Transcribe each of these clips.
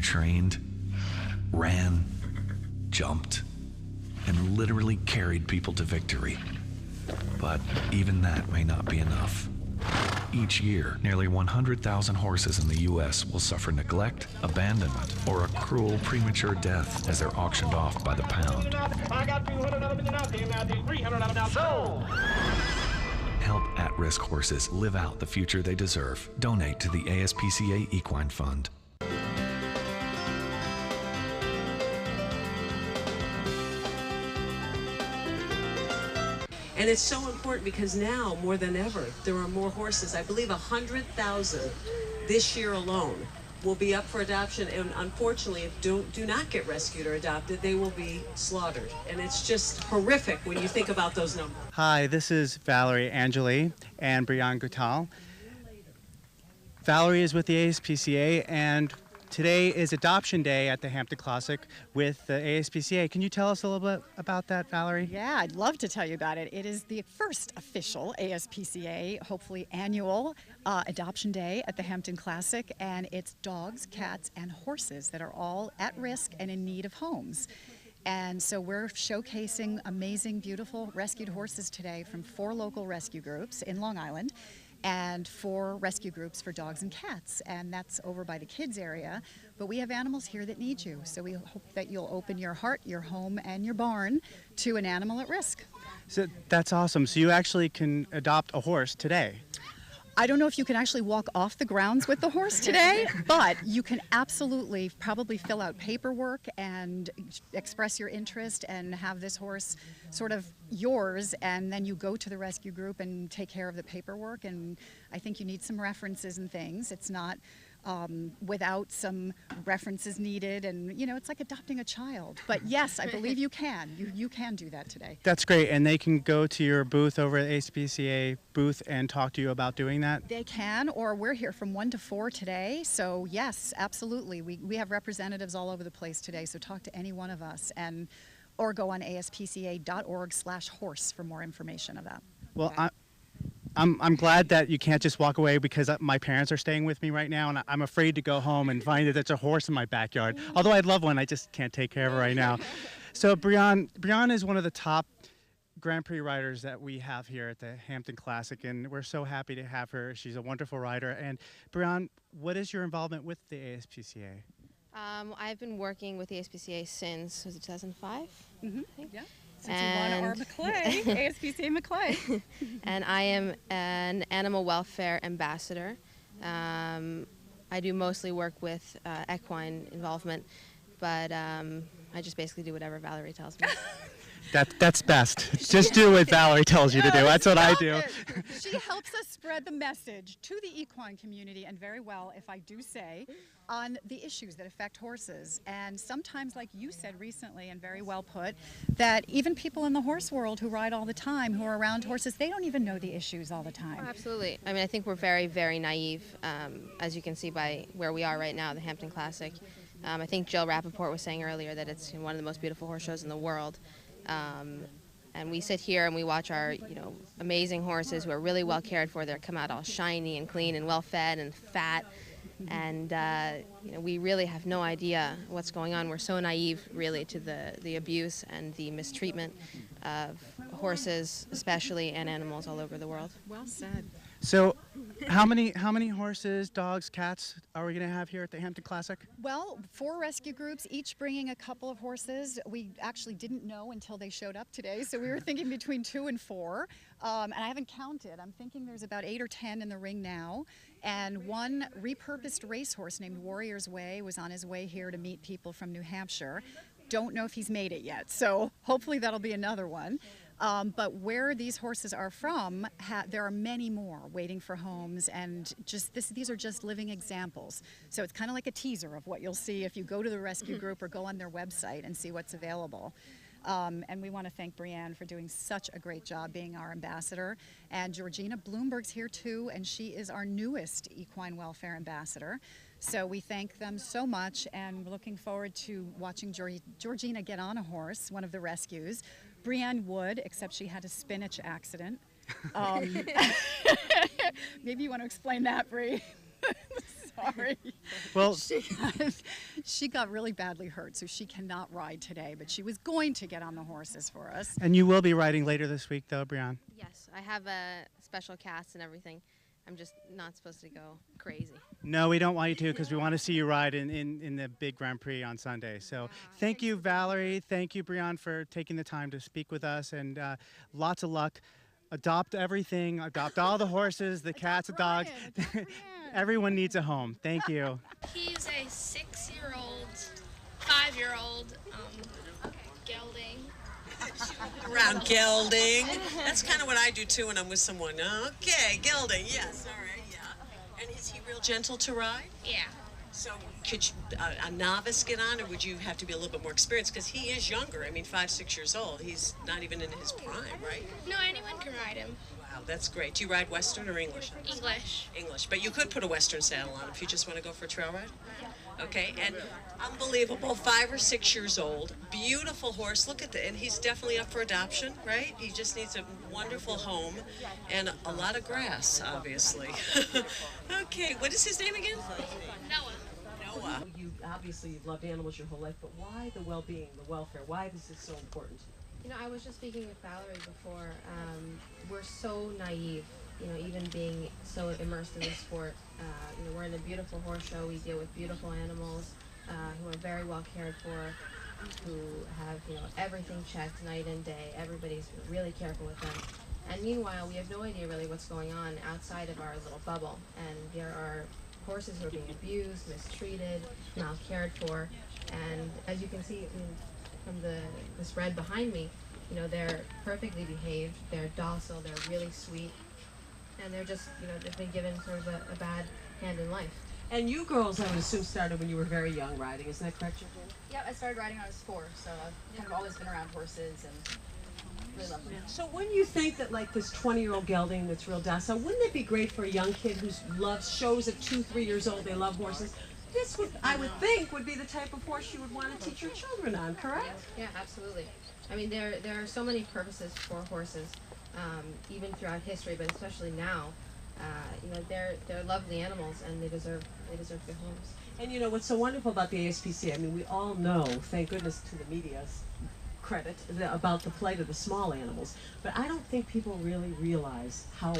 you trained, ran, jumped, and literally carried people to victory. But even that may not be enough. Each year, nearly 100,000 horses in the U.S. will suffer neglect, abandonment, or a cruel premature death as they're auctioned off by the pound. Help at-risk horses live out the future they deserve. Donate to the ASPCA Equine Fund. And it's so important because now, more than ever, there are more horses. I believe 100,000 this year alone will be up for adoption, and unfortunately, if do not get rescued or adopted, they will be slaughtered. And it's just horrific when you think about those numbers. Hi, this is Valerie Angeli and Brianne Goutal. Valerie is with the ASPCA, and today is Adoption Day at the Hampton Classic with the ASPCA. Can you tell us a little bit about that, Valerie? Yeah, I'd love to tell you about it. It is the first official ASPCA, hopefully annual, Adoption Day at the Hampton Classic, and it's dogs, cats, and horses that are all at risk and in need of homes. And so we're showcasing amazing, beautiful rescued horses today from 4 local rescue groups in Long Island, and 4 rescue groups for dogs and cats, and that's over by the kids area. But we have animals here that need you, so we hope that you'll open your heart, your home, and your barn to an animal at risk. So that's awesome. So you actually can adopt a horse today. I don't know if you can actually walk off the grounds with the horse today, but you can absolutely probably fill out paperwork and express your interest and have this horse sort of yours, and then you go to the rescue group and take care of the paperwork. And I think you need some references and things. It's not without some references needed, and you know, it's like adopting a child. But yes, I believe you can. You can do that today. That's great, and they can go to your booth over at ASPCA booth and talk to you about doing that? They can, or we're here from 1 to 4 today, so yes, absolutely. We have representatives all over the place today, so talk to any one of us, and or go on aspca.org/horse for more information of that. Well, I'm glad that you can't just walk away, because my parents are staying with me right now, and I'm afraid to go home and find that there's a horse in my backyard. Although I'd love one, I just can't take care of it right now. So Brianne is one of the top Grand Prix riders that we have here at the Hampton Classic, and we're so happy to have her. She's a wonderful rider. And Brianne, what is your involvement with the ASPCA? I've been working with the ASPCA since, was it 2005? Mm-hmm. Yeah. Since you won our McClay, ASPCA McClay. And I am an animal welfare ambassador. I do mostly work with equine involvement, but I just basically do whatever Valerie tells me. That's best. Just do what Valerie tells you to do. That's what I do. She helps us spread the message to the equine community, and very well, if I do say, on the issues that affect horses. And sometimes, like you said recently, and very well put, that even people in the horse world who ride all the time, who are around horses, they don't even know the issues all the time. Oh, absolutely. I mean, I think we're very, very naive, as you can see by where we are right now, the Hampton Classic. I think Jill Rappaport was saying earlier that it's one of the most beautiful horse shows in the world. And we sit here and we watch our, amazing horses who are really well cared for. They come out all shiny and clean and well fed and fat. And, we really have no idea what's going on. We're so naive, really, to the abuse and the mistreatment of horses, especially, and animals all over the world. Well said. So how many horses, dogs, cats are we going to have here at the Hampton Classic? Well, 4 rescue groups, each bringing a couple of horses. We actually didn't know until they showed up today, so we were thinking between 2 and 4. And I haven't counted. I'm thinking there's about 8 or 10 in the ring now. And one repurposed racehorse named Warrior's Way was on his way here to meet people from New Hampshire. Don't know if he's made it yet, so hopefully that'll be another one. But where these horses are from, there are many more waiting for homes, and these are just living examples. So it's kind of like a teaser of what you'll see if you go to the rescue group or go on their website and see what's available. And we want to thank Brianne for doing such a great job being our ambassador. And Georgina Bloomberg's here too, and she is our newest equine welfare ambassador. So we thank them so much, and we're looking forward to watching Georgina get on a horse, one of the rescues. Brianne would, except she had a spinach accident. Maybe you want to explain that, Bri. sorry. Well, She got really badly hurt, so she cannot ride today, but she was going to get on the horses for us. and you will be riding later this week, though, Brianne. Yes, I have a special cast and everything. I'm just not supposed to go crazy. No, we don't want you to because we want to see you ride in the big Grand Prix on Sunday. So thank you, Valerie. Thank you, Brianne, for taking the time to speak with us, and lots of luck. Adopt everything. Adopt all the horses, the cats, the dogs. Everyone needs a home. Thank you. He's a 6-year-old, 5-year-old gelding. Around gelding. That's kind of what I do too when I'm with someone. Okay, gelding. Yes, all right, yeah. And is he real gentle to ride? Yeah. So could a novice get on, or would you have to be a little bit more experienced? Because he is younger. I mean, 5, 6 years old. He's not even in his prime, right? No, anyone can ride him. Wow, that's great. Do you ride Western or English? English. English. But you could put a Western saddle on if you just want to go for a trail ride? Okay, and unbelievable, 5 or 6 years old, beautiful horse. Look at and he's definitely up for adoption, right? He just needs a wonderful home and a lot of grass, obviously. Okay, what is his name again? Noah. Noah. You've loved animals your whole life, but why the well-being, the welfare? Why this is so important? You know, I was just speaking with Valerie before. We're so naive, you know, even being so immersed in the sport. You know, we're in a beautiful horse show. We deal with beautiful animals who are very well cared for, who have, you know, everything checked night and day. Everybody's really careful with them. And meanwhile, we have no idea really what's going on outside of our little bubble. And there are horses who are being abused, mistreated, mal-cared for. And as you can see from the spread behind me, you know, they're perfectly behaved, they're docile, they're really sweet, and they're just, you know, they've been given sort of a bad hand in life. And you girls, I would assume, started when you were very young riding. Isn't that correct, Georgina? Yeah, I started riding when I was 4, so I've kind of always been around horses and really love them. So wouldn't you think that, like, this 20-year-old gelding that's real docile, wouldn't it be great for a young kid who loves shows at 2, 3 years old, they love horses? This would, I would think, would be the type of horse you would want to teach your children on, correct? Yeah, absolutely. I mean, there are so many purposes for horses, even throughout history, but especially now. You know, they're lovely animals, and they deserve good homes. And you know what's so wonderful about the ASPCA? I mean, we all know, thank goodness to the media's credit, about the plight of the small animals. But I don't think people really realize how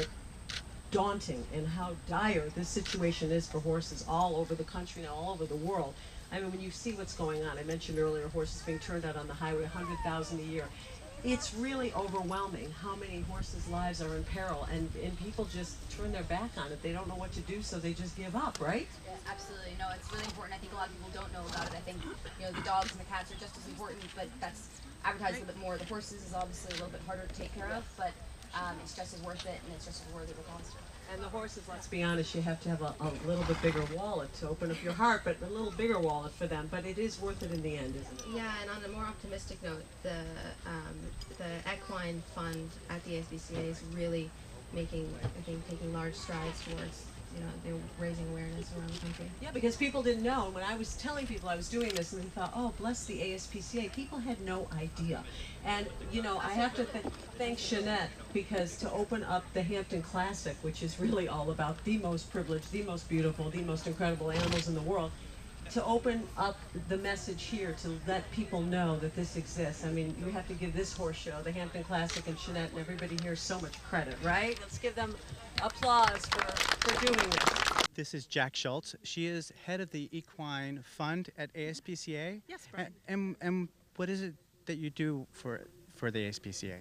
daunting and how dire this situation is for horses all over the country now, all over the world. I mean, when you see what's going on, I mentioned earlier horses being turned out on the highway, 100,000 a year. It's really overwhelming how many horses' lives are in peril, and people just turn their back on it. They don't know what to do, so they just give up, right? Yeah, absolutely. No, it's really important. I think a lot of people don't know about it. I think, you know, the dogs and the cats are just as important, but that's advertised a little bit more. The horses is obviously a little bit harder to take care of, but it's just as worth it, and it's just as worthy of the cost. And the horses, let's be honest, you have to have a little bit bigger wallet to open up your heart, but a little bigger wallet for them. But it is worth it in the end, isn't it? Yeah, and on a more optimistic note, the equine fund at the ASPCA is really taking large strides towards, you know, they're raising awareness around the country. Yeah, because people didn't know. When I was telling people I was doing this, and they thought, oh, bless the ASPCA, people had no idea. And, you know, I have to thank Jeanette, because to open up the Hampton Classic, which is really all about the most privileged, the most beautiful, the most incredible animals in the world, to open up the message here, to let people know that this exists. I mean, you have to give this horse show, the Hampton Classic, and Jeanette and everybody here so much credit, right? Let's give them applause for doing this. This is Jack Schultz. She is head of the Equine Fund at ASPCA. Yes, Brian. And what is it that you do for the ASPCA?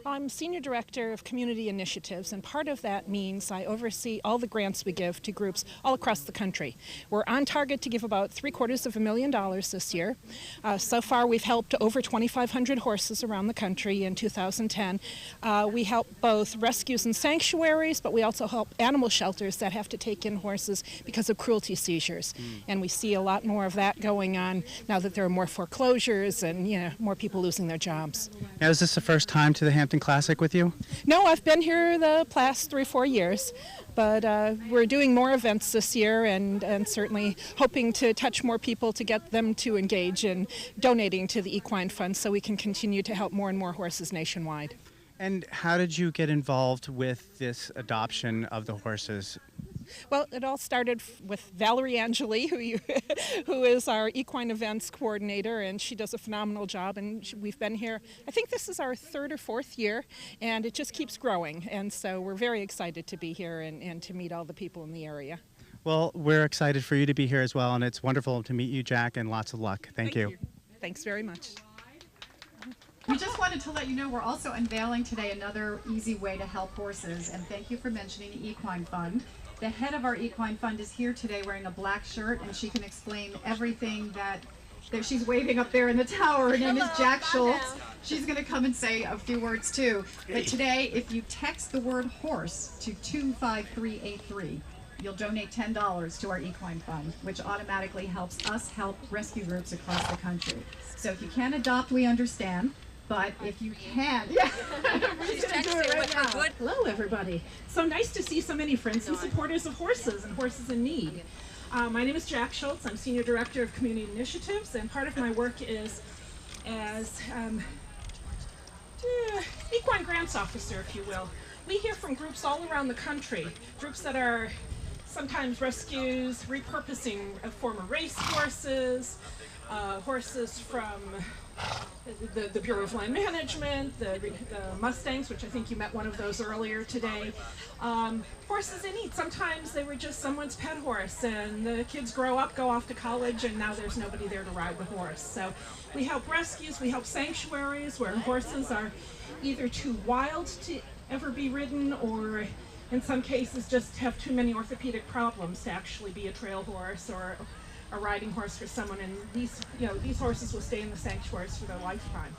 I'm Senior Director of Community Initiatives, and part of that means I oversee all the grants we give to groups all across the country. We're on target to give about $750,000 this year. So far, we've helped over 2,500 horses around the country in 2010. We help both rescues and sanctuaries, but we also help animal shelters that have to take in horses because of cruelty seizures. And we see a lot more of that going on now that there are more foreclosures and, you know, more people losing their jobs. Now, is this the first time to the Hampton Classic with you? No, I've been here the past 3 or 4 years, but we're doing more events this year and certainly hoping to touch more people to get them to engage in donating to the Equine Fund so we can continue to help more and more horses nationwide. And how did you get involved with this adoption of the horses? Well, it all started with Valerie Angeli, who is our equine events coordinator, and she does a phenomenal job. And we've been here, I think this is our 3rd or 4th year, and it just keeps growing. And so we're very excited to be here and to meet all the people in the area. Well, we're excited for you to be here as well, and it's wonderful to meet you, Jack, and lots of luck. Thank you. Thanks very much. We just wanted to let you know we're also unveiling today another easy way to help horses, and thank you for mentioning the Equine Fund. The head of our Equine Fund is here today wearing a black shirt, and she can explain everything that she's waving up there in the tower. Her name is Jack Schultz. She's going to come and say a few words too. But today, if you text the word horse to 25383, you'll donate $10 to our Equine Fund, which automatically helps us help rescue groups across the country. So if you can't adopt, we understand. But if you can, yeah, she's going to do it right now. Hello, everybody. So nice to see so many friends and supporters of horses and horses in need. My name is Jack Schultz. I'm Senior Director of Community Initiatives, and part of my work is as Equine Grants Officer, if you will. We hear from groups all around the country, groups that are sometimes rescues, repurposing former race horses, horses from the Bureau of Land Management, the Mustangs, which I think you met one of those earlier today. Horses in need. Sometimes they were just someone's pet horse, and the kids grow up, go off to college, and now there's nobody there to ride the horse. So we help rescues, we help sanctuaries where horses are either too wild to ever be ridden, or in some cases just have too many orthopedic problems to actually be a trail horse or a riding horse for someone, and these horses will stay in the sanctuaries for their lifetime.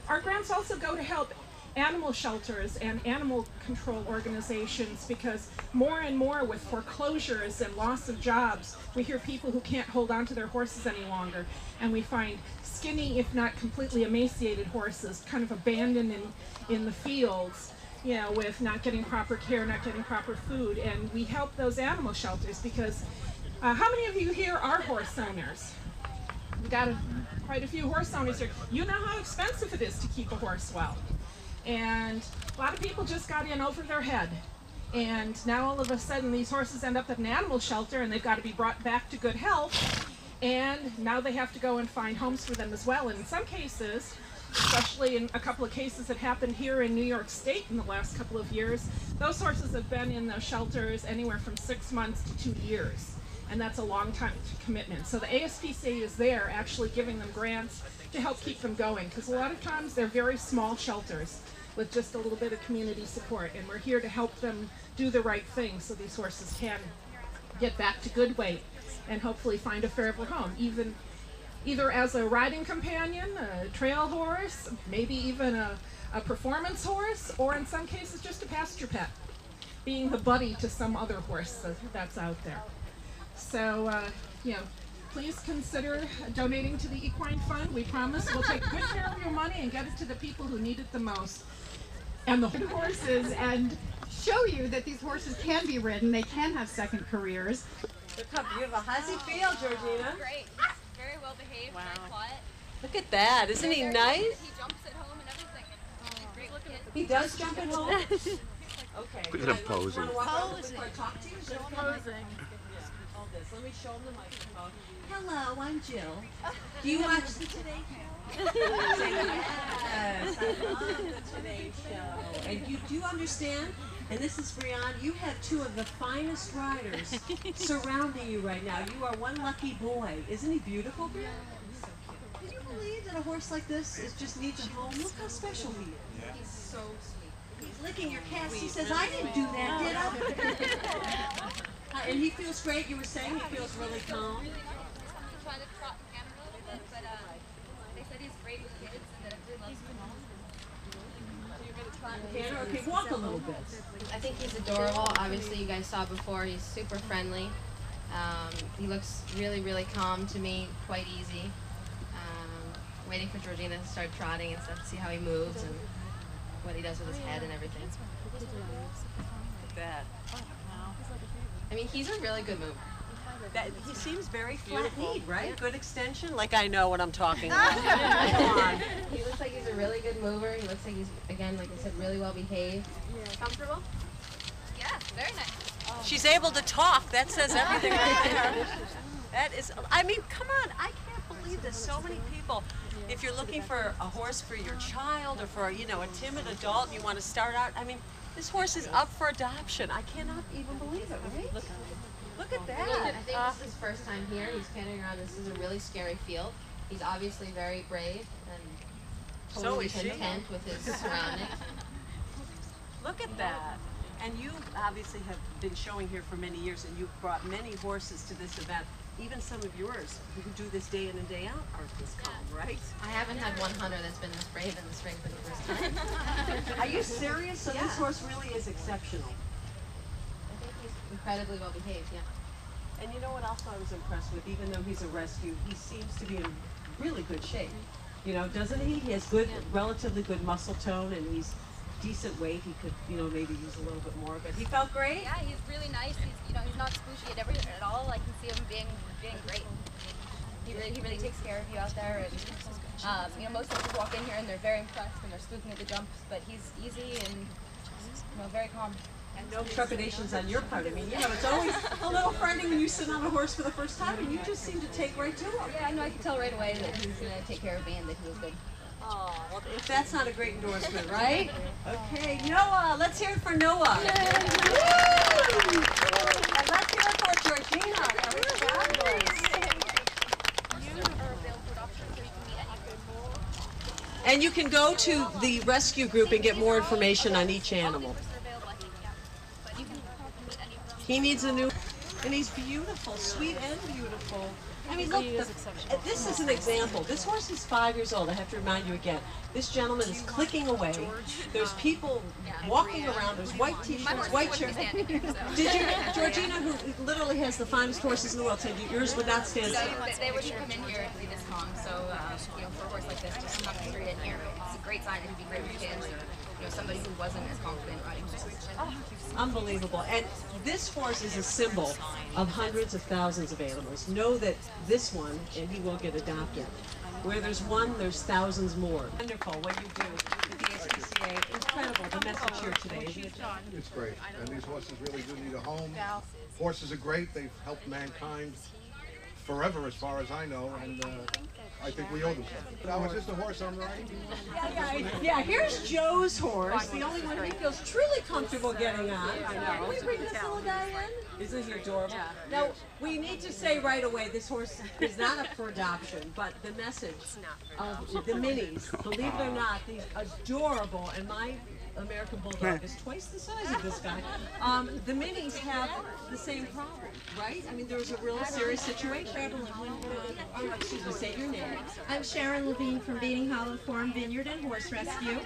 Our grants also go to help animal shelters and animal control organizations, because more and more with foreclosures and loss of jobs, we hear people who can't hold on to their horses any longer, and we find skinny, if not completely emaciated horses kind of abandoned in the fields, with not getting proper care, not getting proper food. And we help those animal shelters because how many of you here are horse owners? We've got quite a few horse owners here. You know how expensive it is to keep a horse well. And a lot of people just got in over their head. And now all of a sudden these horses end up at an animal shelter, and they've got to be brought back to good health. And now they have to go and find homes for them as well. And in some cases, especially in a couple of cases that happened here in New York State in the last couple of years, those horses have been in those shelters anywhere from 6 months to 2 years. And that's a long time commitment. So the ASPCA is there actually giving them grants to help keep them going, because a lot of times they're very small shelters with just a little bit of community support, and we're here to help them do the right thing so these horses can get back to good weight and hopefully find a forever home, either as a riding companion, a trail horse, maybe even a performance horse, or in some cases just a pasture pet, being the buddy to some other horse that's out there. So, please consider donating to the Equine Fund. We promise we'll take good care of your money and get it to the people who need it the most. And the horses, and show you that these horses can be ridden. They can have second careers. Look how beautiful. How's he feel, Georgina? Great. He's very well behaved. Wow. Very quiet. Look at that. Isn't he nice? He jumps at home and everything. He's a great looking. He does jump at home? Okay. Look at him posing. How old is he? Talk to you? Just posing. Hold this. Let me show him the microphone. Hello, I'm Jill. Do you watch the Today Show? Say yes. I love the Today Show. And you do understand, and this is Brianne, you have two of the finest riders surrounding you right now. You are one lucky boy. Isn't he beautiful, Brianne? So cute. Can you believe that a horse like this just needs a home? Look how special he is. Yeah. He's so sweet. He's licking your cast. He says, I didn't do that, did I? And he feels great. You were saying he feels really calm. He tried to trot the camera a little bit, but they said he's great with kids and that everybody loves him. Okay, walk a little bit. I think he's adorable. Obviously, you guys saw before, he's super friendly. He looks really, really calm to me, quite easy. Waiting for Georgina to start trotting and stuff to see how he moves and what he does with his head and everything. Look at that. I mean, he's a really good mover. He seems very flat-kneed, right? Good extension. Like I know what I'm talking about. Come on. He looks like he's a really good mover. He looks like he's, again, like I said, really well behaved. Yeah. Comfortable? Yeah, very nice. She's able to talk. That says everything right there. That is, I mean, come on. I can't believe there's so many people. If you're looking for a horse for your child or for, you know, a timid adult and you want to start out, I mean, this horse is up for adoption. I cannot even believe it, right? Look at that. I think this is his first time here. He's canting around. This is a really scary field. He's obviously very brave and totally content with his surroundings. Look at that. And you obviously have been showing here for many years, and you've brought many horses to this event. Even some of yours who do this day in and day out aren't this calm, right? I haven't had one hunter that's been this brave in the spring for the first time. Are you serious? So this horse really is exceptional. I think he's incredibly well behaved, yeah. And you know what else I was impressed with? Even though he's a rescue, he seems to be in really good shape. You know, doesn't he? He has good, relatively good muscle tone, and he's decent weight. He could, you know, maybe use a little bit more, but he felt great. Yeah, he's really nice. He's, you know, he's not spooshy at all. I can see him being great. He really takes care of you out there, and you know, most people walk in here and they're very impressed and they're spooking at the jumps, but he's easy and, you know, very calm. And no trepidations on your part. I mean, you know, it's always a little frightening when you sit on a horse for the first time, and you just seem to take right to him. Yeah, I know. I could tell right away that he's gonna take care of me and that he was good. Oh, well, if that's not a great endorsement, right? Okay, Noah, let's hear it for Noah. Woo! And let's hear it for Georgina. That was fabulous. And you can go to the rescue group and get more information on each animal. He needs a new, and he's beautiful, sweet and beautiful. I mean, look, this is an example. This horse is 5 years old. I have to remind you again. This gentleman is clicking away. There's people walking around. There's white t-shirts, white shirts. Did you, Georgina, who literally has the finest horses in the world, said yours would not stand still? They wouldn't come in here and be this calm. So, you know, for a horse like this, just come straight in here. It's a great sign that he'd be great with kids, or, you know, somebody who wasn't as confident riding horses. Unbelievable. And this horse is a symbol of hundreds of thousands of animals. Know that this one, and he will get adopted. Where there's one, there's thousands more. Wonderful what you do with the ASPCA. Incredible, the message here today, isn't it? It's great. And these horses really do need a home. Horses are great. They've helped mankind forever, as far as I know, and I think we owe them something. Now, is this the horse I'm riding? Yeah, here's Joe's horse, the only one he feels truly comfortable getting on. Can we bring this little guy in? Isn't he adorable? Now, we need to say right away, this horse is not up for adoption, but the message of the minis, believe it or not, these adorable, and my American Bulldog is twice the size of this guy. The minis have the same problem, right? I mean, there was a real serious situation. Excuse me, say your name. I'm Sharon Levine from Beating Hollow Farm Vineyard and Horse Rescue.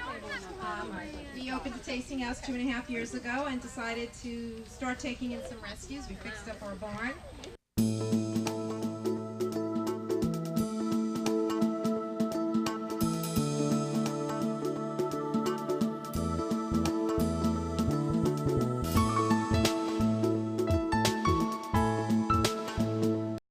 We opened the tasting house 2.5 years ago and decided to start taking in some rescues. We fixed up our barn.